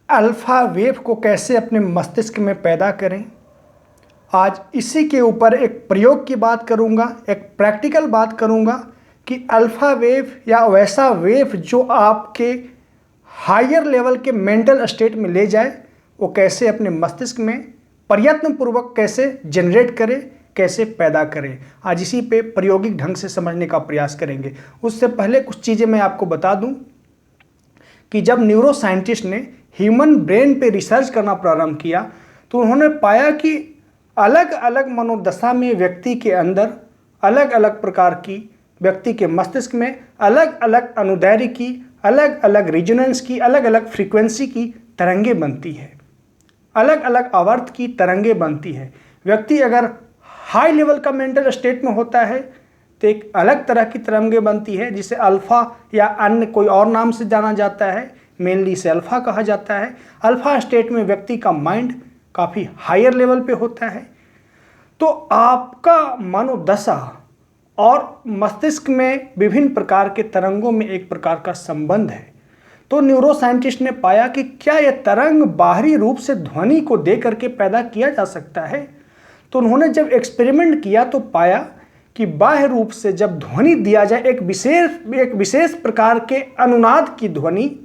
Alpha wave को कैसे अपने मस्तिष्क में पैदा करें। आज इसी के ऊपर एक प्रयोग की बात करूंगा, एक प्रैक्टिकल बात करूंगा कि अल्फ़ा वेव या वैसा वेव जो आपके हायर लेवल के मेंटल स्टेट में ले जाए, वो कैसे अपने मस्तिष्क में प्रयत्नपूर्वक कैसे जनरेट करें, कैसे पैदा करें। आज इसी पे प्रायोगिक ढंग से समझने का प्रयास करेंगे। उससे पहले कुछ चीज़ें मैं आपको बता दूं कि जब न्यूरो साइंटिस्ट ने ह्यूमन ब्रेन पे रिसर्च करना प्रारंभ किया तो उन्होंने पाया कि अलग अलग मनोदशा में व्यक्ति के अंदर अलग अलग प्रकार की, व्यक्ति के मस्तिष्क में अलग अलग अनुदैर्ध्य की, अलग अलग रिजोनेंस की, अलग अलग फ्रीक्वेंसी की तरंगें बनती है, अलग अलग आवर्त की तरंगें बनती है। व्यक्ति अगर हाई लेवल का मेंटल स्टेट में होता है तो एक अलग तरह की तरंगें बनती है जिसे अल्फा या अन्य कोई और नाम से जाना जाता है, मेनली इसे अल्फा कहा जाता है। अल्फा स्टेट में व्यक्ति का माइंड काफ़ी हायर लेवल पे होता है। तो आपका मनोदशा और मस्तिष्क में विभिन्न प्रकार के तरंगों में एक प्रकार का संबंध है। तो न्यूरो साइंटिस्ट ने पाया कि क्या यह तरंग बाहरी रूप से ध्वनि को दे करके पैदा किया जा सकता है। तो उन्होंने जब एक्सपेरिमेंट किया तो पाया कि बाह्य रूप से जब ध्वनि दिया जाए, एक विशेष प्रकार के अनुनाद की ध्वनि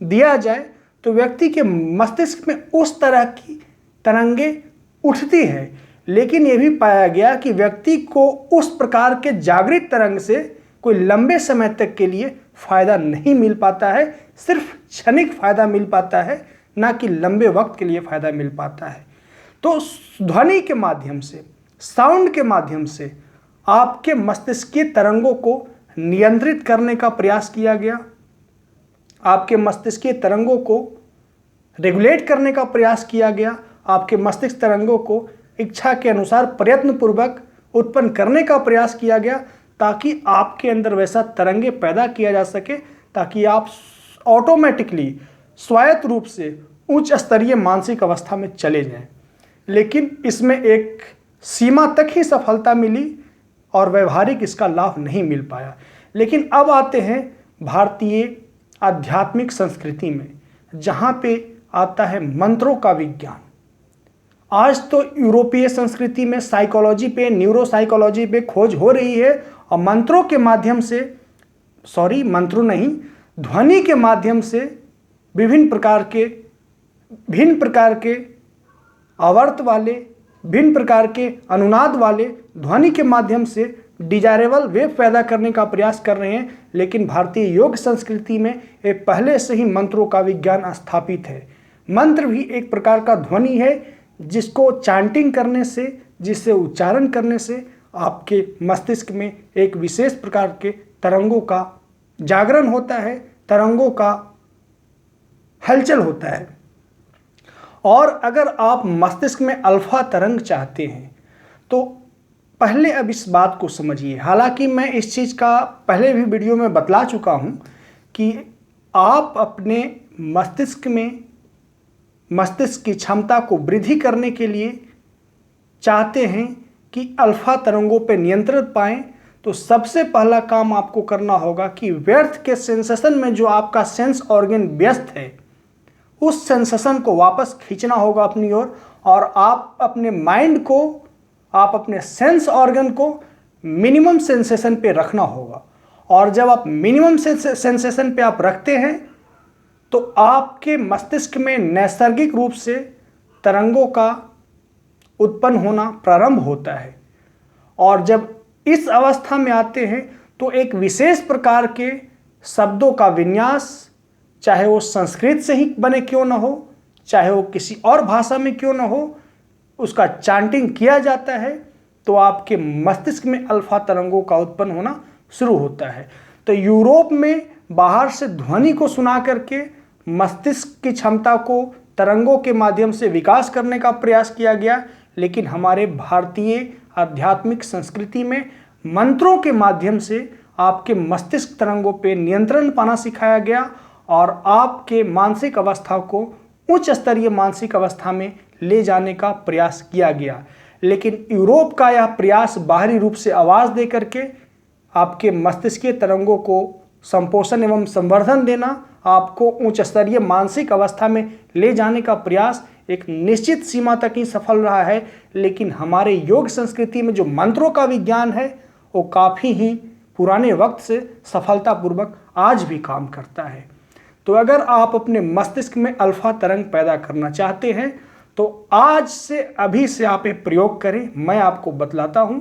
दिया जाए तो व्यक्ति के मस्तिष्क में उस तरह की तरंगें उठती है। लेकिन यह भी पाया गया कि व्यक्ति को उस प्रकार के जागृत तरंग से कोई लंबे समय तक के लिए फायदा नहीं मिल पाता है, सिर्फ क्षणिक फायदा मिल पाता है, ना कि लंबे वक्त के लिए फायदा मिल पाता है। तो ध्वनि के माध्यम से, साउंड के माध्यम से आपके मस्तिष्कीय तरंगों को नियंत्रित करने का प्रयास किया गया, आपके मस्तिष्कीय तरंगों को रेगुलेट करने का प्रयास किया गया, आपके मस्तिष्क तरंगों को इच्छा के अनुसार प्रयत्नपूर्वक उत्पन्न करने का प्रयास किया गया ताकि आपके अंदर वैसा तरंगे पैदा किया जा सके ताकि आप ऑटोमेटिकली स्वायत्त रूप से उच्च स्तरीय मानसिक अवस्था में चले जाएं। लेकिन इसमें एक सीमा तक ही सफलता मिली और व्यवहारिक इसका लाभ नहीं मिल पाया। लेकिन अब आते हैं भारतीय आध्यात्मिक संस्कृति में, जहाँ पे आता है मंत्रों का विज्ञान। आज तो यूरोपीय संस्कृति में साइकोलॉजी पे, न्यूरो साइकोलॉजी पे खोज हो रही है और मंत्रों के माध्यम से, मंत्रों नहीं, ध्वनि के माध्यम से भिन्न प्रकार के आवर्त वाले, भिन्न प्रकार के अनुनाद वाले ध्वनि के माध्यम से डिजायरेबल वेव पैदा करने का प्रयास कर रहे हैं। लेकिन भारतीय योग संस्कृति में एक पहले से ही मंत्रों का विज्ञान स्थापित है। मंत्र भी एक प्रकार का ध्वनि है जिसको चांटिंग करने से, जिससे उच्चारण करने से आपके मस्तिष्क में एक विशेष प्रकार के तरंगों का जागरण होता है, तरंगों का हलचल होता है। और अगर आप मस्तिष्क में अल्फा तरंग चाहते हैं तो पहले अब इस बात को समझिए। हालांकि मैं इस चीज़ का पहले भी वीडियो में बतला चुका हूं कि आप अपने मस्तिष्क की क्षमता को वृद्धि करने के लिए चाहते हैं कि अल्फा तरंगों पर नियंत्रण पाएं, तो सबसे पहला काम आपको करना होगा कि व्यर्थ के सेंसेशन में जो आपका सेंस ऑर्गन व्यस्त है, उस सेंसेशन को वापस खींचना होगा अपनी ओर और आप अपने माइंड को, आप अपने सेंस ऑर्गन को मिनिमम सेंसेशन पे रखना होगा। और जब आप मिनिमम सेंसेशन पे आप रखते हैं तो आपके मस्तिष्क में नैसर्गिक रूप से तरंगों का उत्पन्न होना प्रारंभ होता है। और जब इस अवस्था में आते हैं तो एक विशेष प्रकार के शब्दों का विन्यास, चाहे वो संस्कृत से ही बने क्यों ना हो, चाहे वो किसी और भाषा में क्यों ना हो, उसका चांटिंग किया जाता है तो आपके मस्तिष्क में अल्फा तरंगों का उत्पन्न होना शुरू होता है। तो यूरोप में बाहर से ध्वनि को सुना करके मस्तिष्क की क्षमता को तरंगों के माध्यम से विकास करने का प्रयास किया गया। लेकिन हमारे भारतीय आध्यात्मिक संस्कृति में मंत्रों के माध्यम से आपके मस्तिष्क तरंगों पर नियंत्रण पाना सिखाया गया और आपके मानसिक अवस्था को उच्च स्तरीय मानसिक अवस्था में ले जाने का प्रयास किया गया। लेकिन यूरोप का यह प्रयास बाहरी रूप से आवाज़ दे करके आपके मस्तिष्कीय तरंगों को संपोषण एवं संवर्धन देना, आपको उच्च स्तरीय मानसिक अवस्था में ले जाने का प्रयास एक निश्चित सीमा तक ही सफल रहा है, लेकिन हमारे योग संस्कृति में जो मंत्रों का विज्ञान है वो काफ़ी ही पुराने वक्त से सफलतापूर्वक आज भी काम करता है। तो अगर आप अपने मस्तिष्क में अल्फा तरंग पैदा करना चाहते हैं तो आज से अभी से आप एक प्रयोग करें। मैं आपको बतलाता हूं।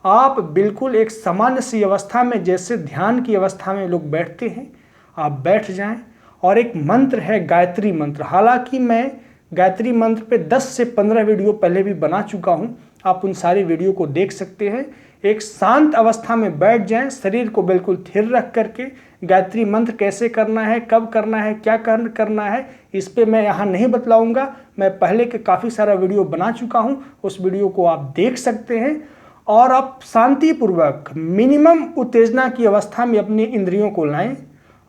आप बिल्कुल एक सामान्य सी अवस्था में, जैसे ध्यान की अवस्था में लोग बैठते हैं, आप बैठ जाएं और एक मंत्र है गायत्री मंत्र। हालांकि मैं गायत्री मंत्र पे 10 से 15 वीडियो पहले भी बना चुका हूं, आप उन सारी वीडियो को देख सकते हैं। एक शांत अवस्था में बैठ जाएं, शरीर को बिल्कुल स्थिर रख करके गायत्री मंत्र कैसे करना है, कब करना है, क्या करना है, इस पे मैं यहाँ नहीं बतलाऊंगा। मैं पहले के काफ़ी सारा वीडियो बना चुका हूँ, उस वीडियो को आप देख सकते हैं और आप शांतिपूर्वक मिनिमम उत्तेजना की अवस्था में अपनी इंद्रियों को लाएं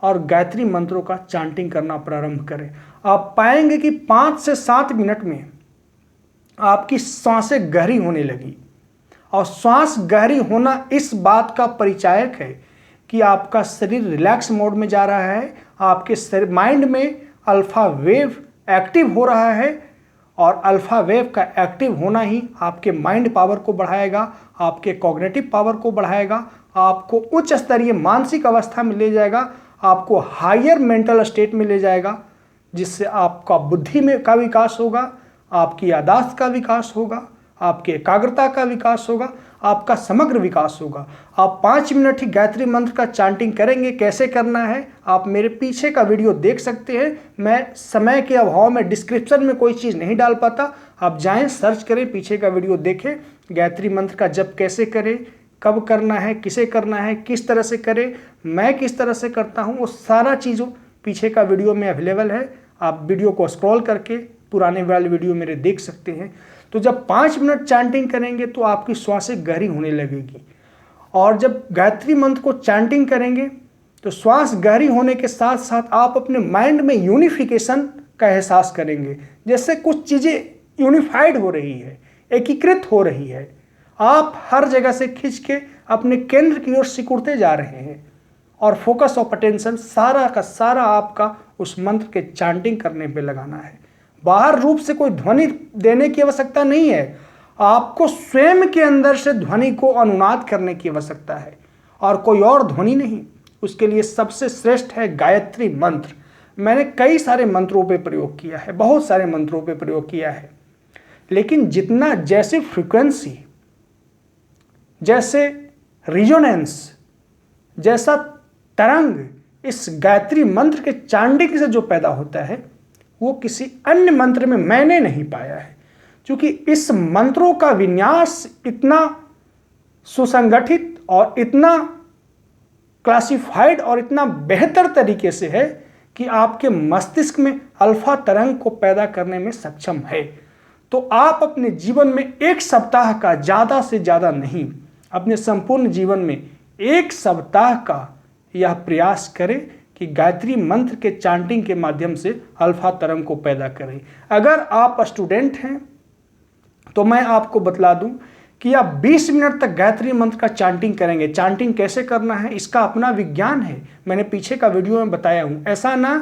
और गायत्री मंत्रों का चांटिंग करना प्रारंभ करें। आप पाएंगे कि 5 से 7 मिनट में आपकी सांसें गहरी होने लगी। और श्वास गहरी होना इस बात का परिचायक है कि आपका शरीर रिलैक्स मोड में जा रहा है, आपके माइंड में अल्फा वेव एक्टिव हो रहा है और अल्फा वेव का एक्टिव होना ही आपके माइंड पावर को बढ़ाएगा, आपके कॉग्निटिव पावर को बढ़ाएगा, आपको उच्च स्तरीय मानसिक अवस्था में ले जाएगा, आपको हायर मेंटल स्टेट में ले जाएगा, जिससे आपका बुद्धि में का विकास होगा, आपकी याददाश्त का विकास होगा, आपके एकाग्रता का विकास होगा, आपका समग्र विकास होगा। आप 5 मिनट ही गायत्री मंत्र का चांटिंग करेंगे। कैसे करना है आप मेरे पीछे का वीडियो देख सकते हैं। मैं समय के अभाव में डिस्क्रिप्शन में कोई चीज़ नहीं डाल पाता, आप जाएं सर्च करें, पीछे का वीडियो देखें। गायत्री मंत्र का जप कैसे करें, कब करना है, किसे करना है, किस तरह से करें, मैं किस तरह से करता हूँ, वो सारा चीज़ों पीछे का वीडियो में अवेलेबल है। आप वीडियो को स्क्रॉल करके पुराने वाले वीडियो मेरे देख सकते हैं। तो जब 5 मिनट चैंटिंग करेंगे तो आपकी श्वासें गहरी होने लगेगी और जब गायत्री मंत्र को चैंटिंग करेंगे तो श्वास गहरी होने के साथ साथ आप अपने माइंड में यूनिफिकेशन का एहसास करेंगे, जैसे कुछ चीज़ें यूनिफाइड हो रही है, एकीकृत हो रही है। आप हर जगह से खींच के अपने केंद्र की ओर सिकुड़ते जा रहे हैं और फोकस ऑफ अटेंशन सारा का सारा आपका उस मंत्र के चैंटिंग करने पे लगाना है। बाहर रूप से कोई ध्वनि देने की आवश्यकता नहीं है, आपको स्वयं के अंदर से ध्वनि को अनुनाद करने की आवश्यकता है और कोई और ध्वनि नहीं। उसके लिए सबसे श्रेष्ठ है गायत्री मंत्र। मैंने कई सारे मंत्रों पे प्रयोग किया है, बहुत सारे मंत्रों पे प्रयोग किया है, लेकिन जितना जैसी फ्रीक्वेंसी, जैसे रिजोनेंस, जैसा तरंग इस गायत्री मंत्र के चांटिंग से जो पैदा होता है वो किसी अन्य मंत्र में मैंने नहीं पाया है। क्योंकि इस मंत्रों का विन्यास इतना सुसंगठित और इतना क्लासिफाइड और इतना बेहतर तरीके से है कि आपके मस्तिष्क में अल्फा तरंग को पैदा करने में सक्षम है। तो आप अपने जीवन में 1 सप्ताह का, ज़्यादा से ज़्यादा नहीं, अपने संपूर्ण जीवन में 1 सप्ताह का यह प्रयास करें कि गायत्री मंत्र के चांटिंग के माध्यम से अल्फा तरंग को पैदा करें। अगर आप स्टूडेंट हैं तो मैं आपको बतला दूं कि आप 20 मिनट तक गायत्री मंत्र का चांटिंग करेंगे। चांटिंग कैसे करना है इसका अपना विज्ञान है, मैंने पीछे का वीडियो में बताया हूं। ऐसा ना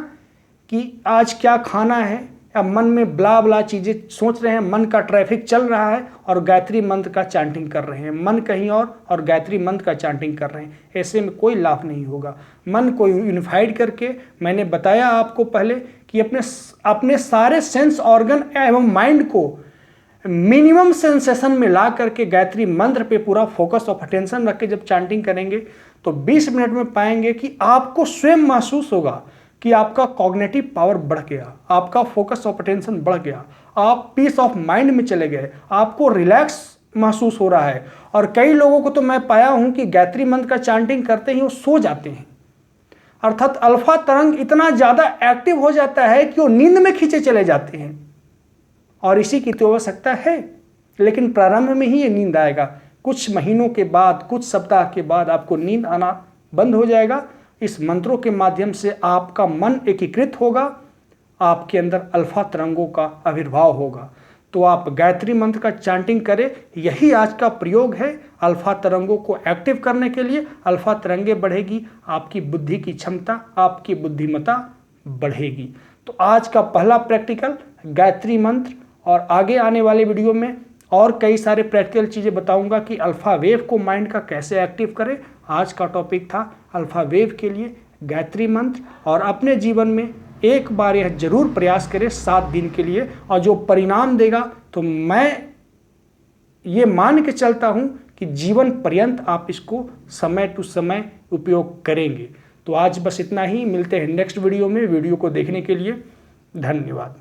कि आज क्या खाना है या मन में ब्ला ब्ला चीज़ें सोच रहे हैं, मन का ट्रैफिक चल रहा है और गायत्री मंत्र का चांटिंग कर रहे हैं, मन कहीं और गायत्री मंत्र का चांटिंग कर रहे हैं। ऐसे में कोई लाभ नहीं होगा। मन को यूनिफाइड करके, मैंने बताया आपको पहले कि अपने सारे सेंस ऑर्गन एवं माइंड को मिनिमम सेंसेशन में ला करके गायत्री मंत्र पे पूरा फोकस ऑफ अटेंशन रख के जब चांटिंग करेंगे तो 20 मिनट में पाएंगे कि आपको स्वयं महसूस होगा कि आपका कॉग्निटिव पावर बढ़ गया, आपका फोकस ऑफ अटेंशन बढ़ गया, आप पीस ऑफ माइंड में चले गए, आपको रिलैक्स महसूस हो रहा है। और कई लोगों को तो मैं पाया हूं कि गायत्री मंत्र का चांटिंग करते ही वो सो जाते हैं, अर्थात अल्फा तरंग इतना ज़्यादा एक्टिव हो जाता है कि वो नींद में खींचे चले जाते हैं। और इसी की तो आवश्यकता है, लेकिन प्रारंभ में ही ये नींद आएगा। कुछ महीनों के बाद, कुछ सप्ताह के बाद आपको नींद आना बंद हो जाएगा। इस मंत्रों के माध्यम से आपका मन एकीकृत होगा, आपके अंदर अल्फा तरंगों का आविर्भाव होगा। तो आप गायत्री मंत्र का चांटिंग करें, यही आज का प्रयोग है अल्फा तरंगों को एक्टिव करने के लिए। अल्फा तरंगे बढ़ेगी, आपकी बुद्धि की क्षमता, आपकी बुद्धिमत्ता बढ़ेगी। तो आज का पहला प्रैक्टिकल गायत्री मंत्र, और आगे आने वाले वीडियो में और कई सारे प्रैक्टिकल चीज़ें बताऊंगा कि अल्फा वेव को माइंड का कैसे एक्टिव करें। आज का टॉपिक था अल्फा वेव के लिए गायत्री मंत्र, और अपने जीवन में एक बार यह जरूर प्रयास करें 7 दिन के लिए, और जो परिणाम देगा तो मैं ये मान के चलता हूँ कि जीवन पर्यंत आप इसको समय टू समय उपयोग करेंगे। तो आज बस इतना ही, मिलते हैं नेक्स्ट वीडियो में। वीडियो को देखने के लिए धन्यवाद।